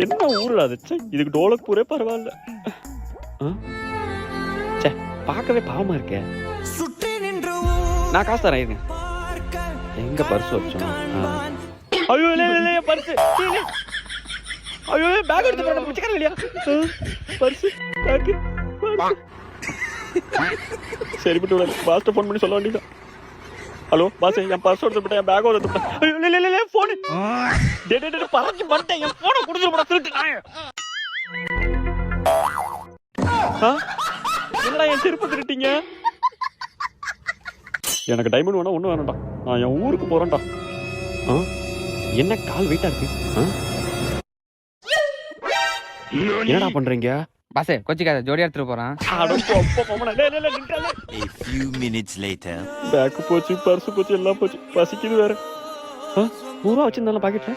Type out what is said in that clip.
என்ன ஊருடா அது? ச்சே, இதுக்கு டோலக்பூரே பரவாயில்ல. சே, பார்க்கவே பாவமா இருக்கே. நான் காசு தரேன் இருங்க. எங்க பர்ஸ் வச்சோம்? ஐயோ இல்ல பர்ஸ். ஐயோ பேக் எடுத்து போறேன். பிச்சைக்கார இல்லையா? Purse bag. சரி விட்டு விடு. பாஸ்ட்ட ஃபோன் பண்ணி சொல்ல வேண்டியது. ஹலோ பாஸ், என் பர்ஸ் எடுத்து போட்டேன், என் பேக் எடுத்து போட்டேன். ஐயோ இல்ல ஃபோன். டேய் பறஞ்சு வந்துட்டேன். என் ஃபோனை கொடுத்துட்டு போடா திருட்டு நாயே. என்னடா என் செருப்பு திருட்டீங்க? எனக்கு டைமண்ட் வேணா ஒன்றும் வேணாம்டா. நான் என் ஊருக்கு போறேன்டா. என்ன கால் வெயிட்டா இருக்கு? என்னடா பண்றீங்க? பாசே கொச்சிக்காத, ஜோடியா எடுத்துட்டு போறான். A few minutes later. Bag போச்சு, பர்ஸ் போச்சு, எல்லாம் போச்சு. பசிக்குது வேற. 100 ரூபா வச்சிருந்தாலும் பாக்கெட்ல.